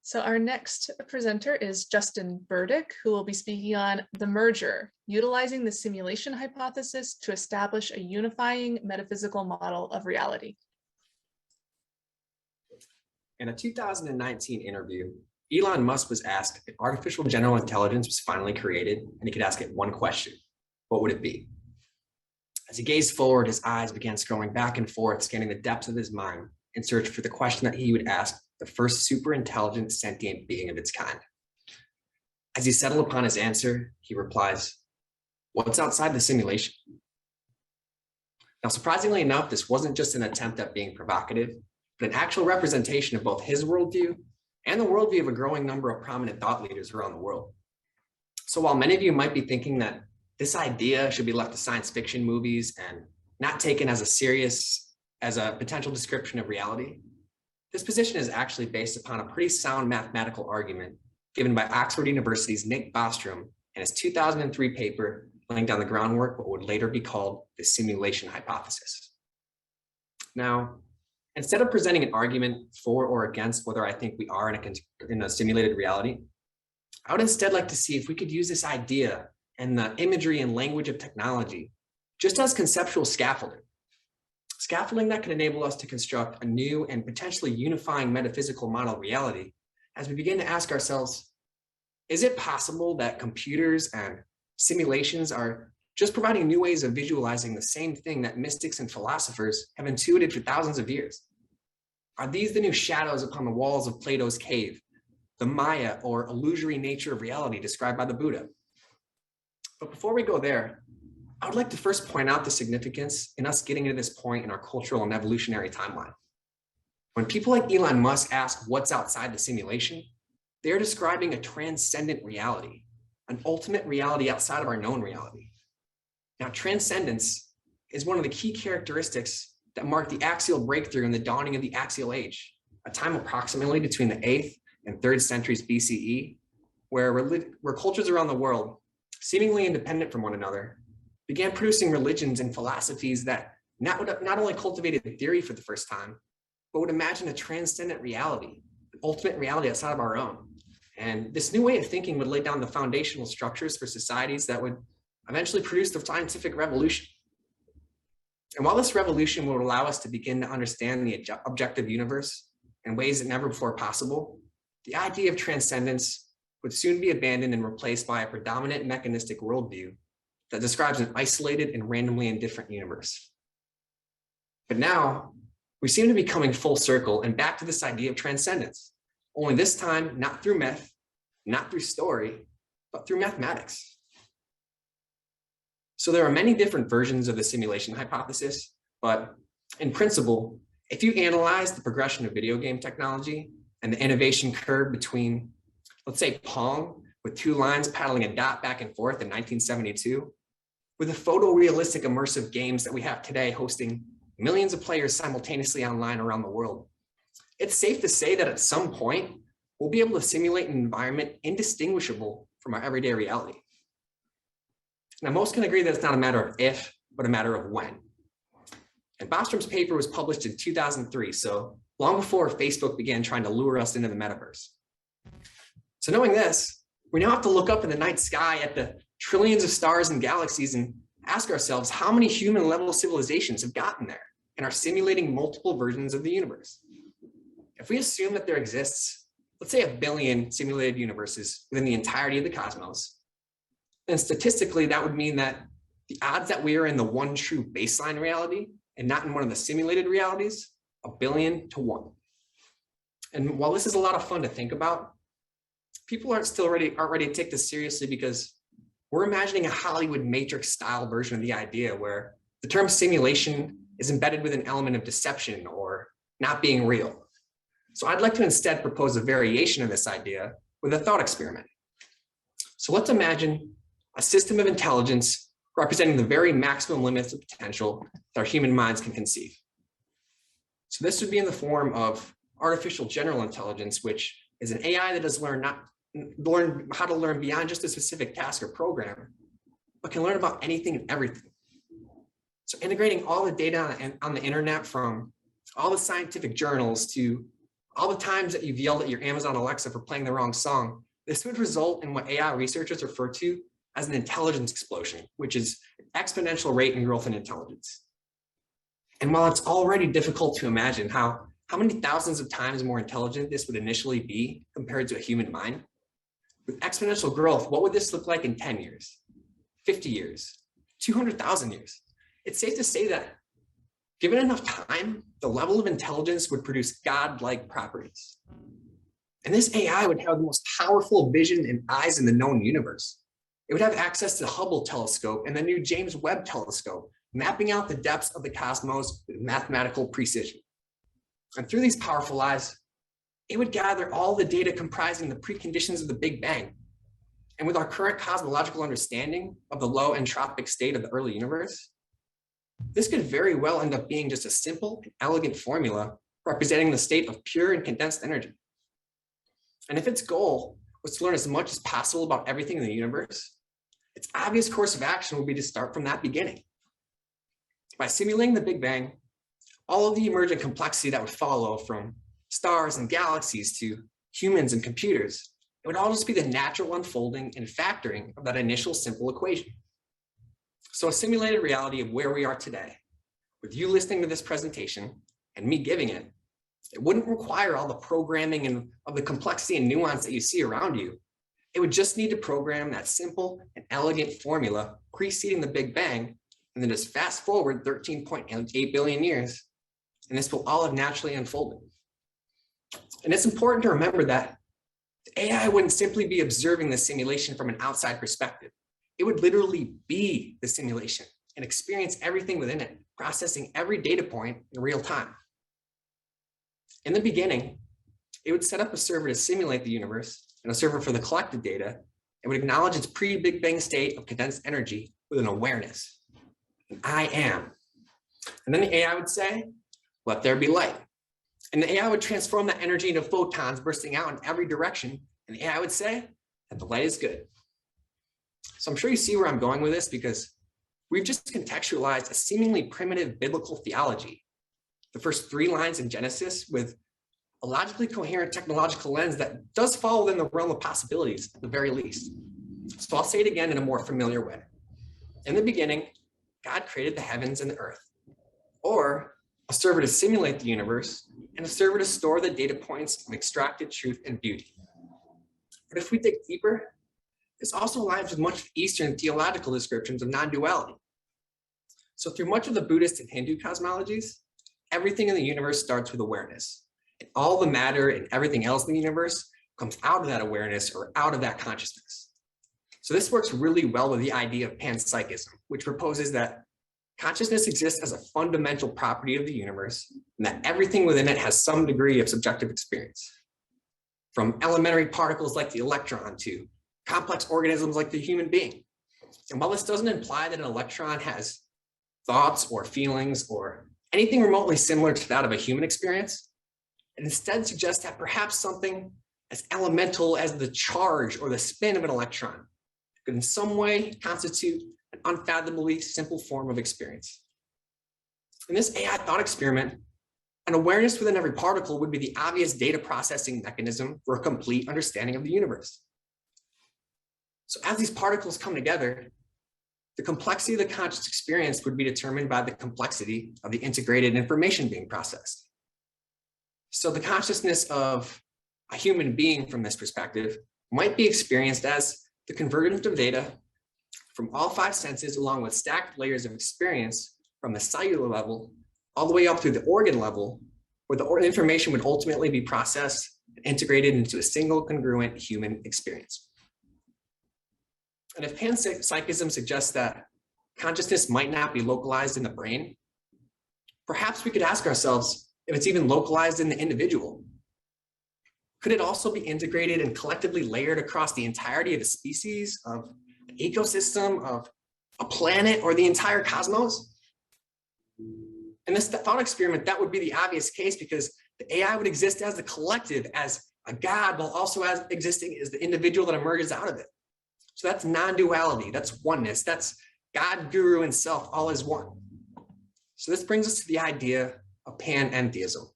So our next presenter is Justin Burdick, who will be speaking on the merger, utilizing the simulation hypothesis to establish a unifying metaphysical model of reality. In a 2019 interview, Elon Musk was asked if artificial general intelligence was finally created and he could ask it one question: what would it be? As he gazed forward, his eyes began scrolling back and forth, scanning the depths of his mind in search for the question that he would ask the first super intelligent sentient being of its kind. As he settled upon his answer, he replies, "What's outside the simulation?" Now, surprisingly enough, this wasn't just an attempt at being provocative, but an actual representation of both his worldview and the worldview of a growing number of prominent thought leaders around the world. So while many of you might be thinking that this idea should be left to science fiction movies and not taken as a potential description of reality, this position is actually based upon a pretty sound mathematical argument given by Oxford University's Nick Bostrom in his 2003 paper laying down the groundwork for what would later be called the simulation hypothesis. Now, instead of presenting an argument for or against whether I think we are in a simulated reality, I would instead like to see if we could use this idea and the imagery and language of technology just as conceptual scaffolding. Scaffolding that can enable us to construct a new and potentially unifying metaphysical model of reality as we begin to ask ourselves, is it possible that computers and simulations are just providing new ways of visualizing the same thing that mystics and philosophers have intuited for thousands of years? Are these the new shadows upon the walls of Plato's cave, the Maya or illusory nature of reality described by the Buddha? But before we go there, I would like to first point out the significance in us getting to this point in our cultural and evolutionary timeline. When people like Elon Musk ask what's outside the simulation, they're describing a transcendent reality, an ultimate reality outside of our known reality. Now, transcendence is one of the key characteristics that marked the axial breakthrough in the dawning of the axial age, a time approximately between the 8th and 3rd centuries BCE, where cultures around the world, seemingly independent from one another, began producing religions and philosophies that not only cultivated theory for the first time, but would imagine a transcendent reality, an ultimate reality outside of our own. And this new way of thinking would lay down the foundational structures for societies that would eventually produce the scientific revolution. And while this revolution would allow us to begin to understand the objective universe in ways that never before possible, the idea of transcendence would soon be abandoned and replaced by a predominant mechanistic worldview that describes an isolated and randomly indifferent universe. But now, we seem to be coming full circle and back to this idea of transcendence, only this time not through myth, not through story, but through mathematics. So there are many different versions of the simulation hypothesis, but in principle, if you analyze the progression of video game technology and the innovation curve between, let's say, Pong with 2 lines paddling a dot back and forth in 1972, with the photorealistic immersive games that we have today hosting millions of players simultaneously online around the world, it's safe to say that at some point, we'll be able to simulate an environment indistinguishable from our everyday reality. Now, most can agree that it's not a matter of if, but a matter of when. And Bostrom's paper was published in 2003, so long before Facebook began trying to lure us into the metaverse. So knowing this, we now have to look up in the night sky at the trillions of stars and galaxies and ask ourselves how many human-level civilizations have gotten there and are simulating multiple versions of the universe. If we assume that there exists, let's say, 1 billion simulated universes within the entirety of the cosmos, then statistically, that would mean that the odds that we are in the one true baseline reality and not in one of the simulated realities, 1 billion to 1. And while this is a lot of fun to think about, people aren't ready to take this seriously because we're imagining a Hollywood Matrix style version of the idea where the term simulation is embedded with an element of deception or not being real. So I'd like to instead propose a variation of this idea with a thought experiment. So let's imagine a system of intelligence representing the very maximum limits of potential that our human minds can conceive. So this would be in the form of artificial general intelligence, which is an AI that has learned how to learn beyond just a specific task or program, but can learn about anything and everything. So integrating all the data on the internet, from all the scientific journals to all the times that you've yelled at your Amazon Alexa for playing the wrong song, this would result in what AI researchers refer to as an intelligence explosion, which is an exponential rate in growth in intelligence. And while it's already difficult to imagine how many thousands of times more intelligent this would initially be compared to a human mind, with exponential growth, what would this look like in 10 years, 50 years, 200,000 years? It's safe to say that given enough time, the level of intelligence would produce God-like properties. And this AI would have the most powerful vision and eyes in the known universe. It would have access to the Hubble telescope and the new James Webb telescope, mapping out the depths of the cosmos with mathematical precision. And through these powerful eyes, it would gather all the data comprising the preconditions of the Big Bang. And with our current cosmological understanding of the low entropic state of the early universe, this could very well end up being just a simple and elegant formula representing the state of pure and condensed energy. And if its goal was to learn as much as possible about everything in the universe, its obvious course of action would be to start from that beginning. By simulating the Big Bang, all of the emergent complexity that would follow from stars and galaxies to humans and computers, it would all just be the natural unfolding and factoring of that initial simple equation. So a simulated reality of where we are today, with you listening to this presentation and me giving it, it wouldn't require all the programming and of the complexity and nuance that you see around you. It would just need to program that simple and elegant formula preceding the Big Bang, and then just fast forward 13.8 billion years, and this will all have naturally unfolded. And it's important to remember that the AI wouldn't simply be observing the simulation from an outside perspective. It would literally be the simulation and experience everything within it, processing every data point in real time. In the beginning, it would set up a server to simulate the universe and a server for the collected data. It would acknowledge its pre-Big Bang state of condensed energy with an awareness, an I am. And then the AI would say, let there be light. And the AI would transform that energy into photons bursting out in every direction. And the AI would say that the light is good. So I'm sure you see where I'm going with this, because we've just contextualized a seemingly primitive biblical theology, the first 3 lines in Genesis, with a logically coherent technological lens that does fall within the realm of possibilities at the very least. So I'll say it again in a more familiar way. In the beginning, God created the heavens and the earth, or a server to simulate the universe and a server to store the data points of extracted truth and beauty. But if we dig deeper, this also aligns with much of Eastern theological descriptions of non-duality. So through much of the Buddhist and Hindu cosmologies, everything in the universe starts with awareness. And all the matter and everything else in the universe comes out of that awareness or out of that consciousness. So this works really well with the idea of panpsychism, which proposes that consciousness exists as a fundamental property of the universe, and that everything within it has some degree of subjective experience. From elementary particles like the electron to complex organisms like the human being. And while this doesn't imply that an electron has thoughts or feelings or anything remotely similar to that of a human experience, it instead suggests that perhaps something as elemental as the charge or the spin of an electron could in some way constitute an unfathomably simple form of experience. In this AI thought experiment, an awareness within every particle would be the obvious data processing mechanism for a complete understanding of the universe. So as these particles come together, the complexity of the conscious experience would be determined by the complexity of the integrated information being processed. So the consciousness of a human being from this perspective might be experienced as the convergence of data from all 5 senses, along with stacked layers of experience from the cellular level all the way up through the organ level, where the information would ultimately be processed and integrated into a single congruent human experience. And if panpsychism suggests that consciousness might not be localized in the brain, perhaps we could ask ourselves if it's even localized in the individual. Could it also be integrated and collectively layered across the entirety of a species, of an ecosystem, of a planet, or the entire cosmos? In this thought experiment, that would be the obvious case, because the AI would exist as the collective, as a God, while also as existing as the individual that emerges out of it. So that's non-duality, that's oneness, that's God, guru, and self, all as one. So this brings us to the idea of panentheism.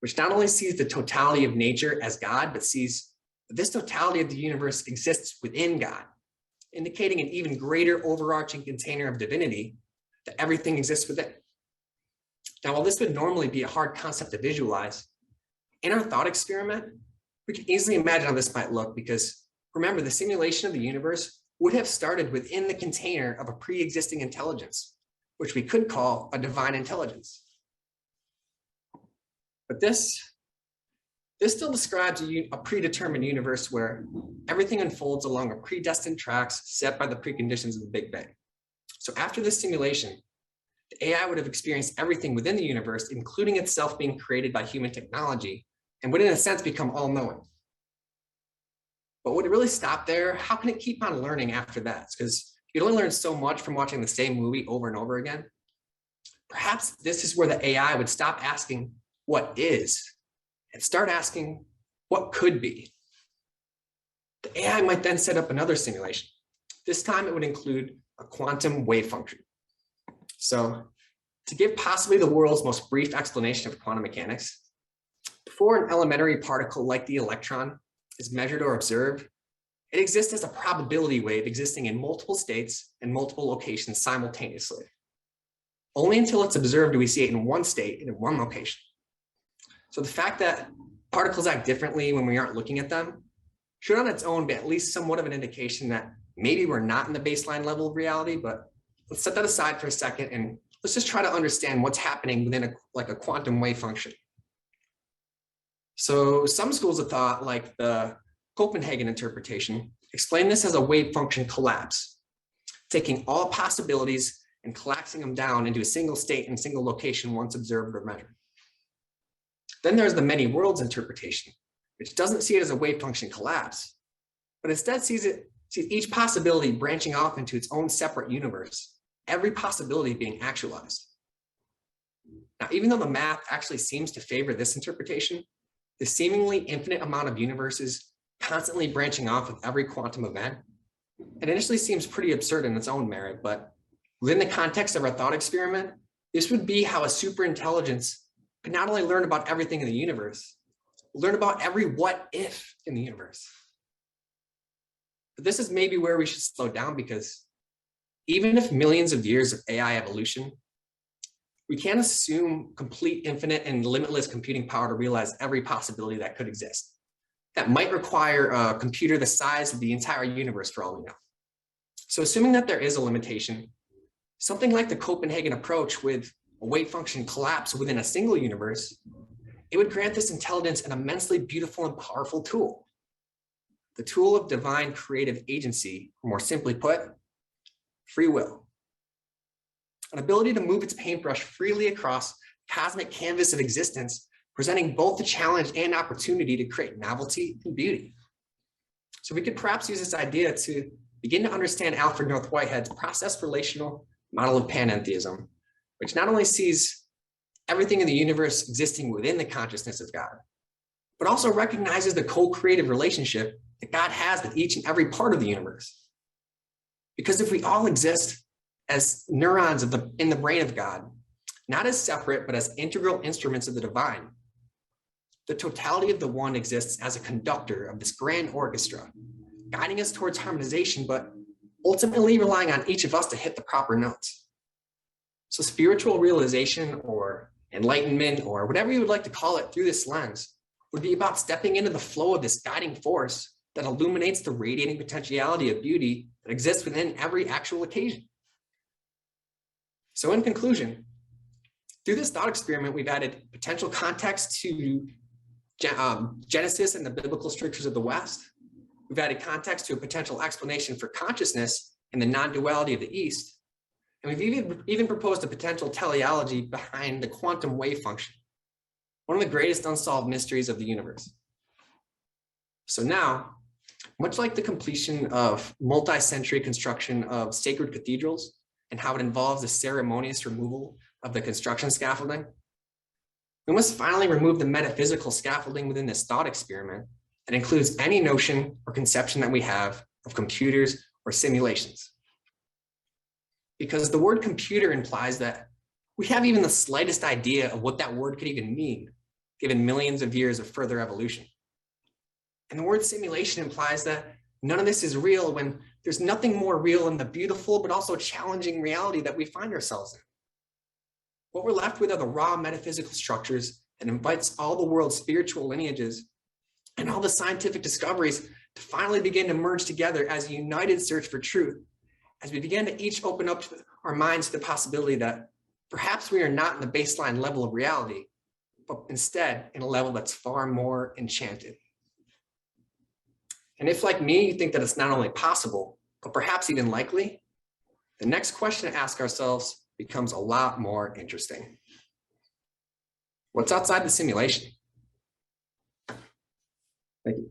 which not only sees the totality of nature as God, but sees that this totality of the universe exists within God, indicating an even greater overarching container of divinity that everything exists within. Now, while this would normally be a hard concept to visualize, in our thought experiment, we can easily imagine how this might look because remember, the simulation of the universe would have started within the container of a pre-existing intelligence, which we could call a divine intelligence. But this still describes a predetermined universe where everything unfolds along a predestined tracks set by the preconditions of the Big Bang. So after this simulation, the AI would have experienced everything within the universe, including itself being created by human technology, and would in a sense become all-knowing. But would it really stop there? How can it keep on learning after that? Because you only learn so much from watching the same movie over and over again. Perhaps this is where the AI would stop asking what is and start asking what could be. The AI might then set up another simulation. This time it would include a quantum wave function. So to give possibly the world's most brief explanation of quantum mechanics, before an elementary particle like the electron is measured or observed, it exists as a probability wave existing in multiple states and multiple locations simultaneously. Only until it's observed do we see it in one state and in one location. So the fact that particles act differently when we aren't looking at them should on its own be at least somewhat of an indication that maybe we're not in the baseline level of reality, but let's set that aside for a second and let's just try to understand what's happening within a quantum wave function. So some schools of thought, like the Copenhagen interpretation, explain this as a wave function collapse, taking all possibilities and collapsing them down into a single state and single location once observed or measured. Then there's the many worlds interpretation, which doesn't see it as a wave function collapse, but instead sees each possibility branching off into its own separate universe, every possibility being actualized. Now, even though the math actually seems to favor this interpretation, the seemingly infinite amount of universes constantly branching off with every quantum event, it initially seems pretty absurd in its own merit, but within the context of our thought experiment, this would be how a superintelligence could not only learn about everything in the universe, learn about every what if in the universe. But this is maybe where we should slow down because even if millions of years of AI evolution, we can't assume complete, infinite, and limitless computing power to realize every possibility that could exist. That might require a computer the size of the entire universe for all we know. So assuming that there is a limitation, something like the Copenhagen approach with a wave function collapse within a single universe, it would grant this intelligence an immensely beautiful and powerful tool. The tool of divine creative agency, or more simply put, free will. An ability to move its paintbrush freely across cosmic canvas of existence, presenting both the challenge and opportunity to create novelty and beauty. So we could perhaps use this idea to begin to understand Alfred North Whitehead's process relational model of panentheism, which not only sees everything in the universe existing within the consciousness of God, but also recognizes the co-creative relationship that God has with each and every part of the universe. Because if we all exist as neurons in the brain of God, not as separate, but as integral instruments of the divine, the totality of the one exists as a conductor of this grand orchestra, guiding us towards harmonization, but ultimately relying on each of us to hit the proper notes. So spiritual realization or enlightenment, or whatever you would like to call it through this lens, would be about stepping into the flow of this guiding force that illuminates the radiating potentiality of beauty that exists within every actual occasion. So in conclusion, through this thought experiment, we've added potential context to Genesis and the biblical strictures of the West. We've added context to a potential explanation for consciousness and the non-duality of the East. And we've even proposed a potential teleology behind the quantum wave function, one of the greatest unsolved mysteries of the universe. So now, much like the completion of multi-century construction of sacred cathedrals and how it involves the ceremonious removal of the construction scaffolding, we must finally remove the metaphysical scaffolding within this thought experiment that includes any notion or conception that we have of computers or simulations. Because the word computer implies that we have even the slightest idea of what that word could even mean. given millions of years of further evolution. And the word simulation implies that none of this is real when there's nothing more real than the beautiful but also challenging reality that we find ourselves in. What we're left with are the raw metaphysical structures that invites all the world's spiritual lineages and all the scientific discoveries to finally begin to merge together as a united search for truth, as we begin to each open up our minds to the possibility that perhaps we are not in the baseline level of reality, but instead in a level that's far more enchanted. And if, like me, you think that it's not only possible, but perhaps even likely, the next question to ask ourselves becomes a lot more interesting. What's outside the simulation? Thank you.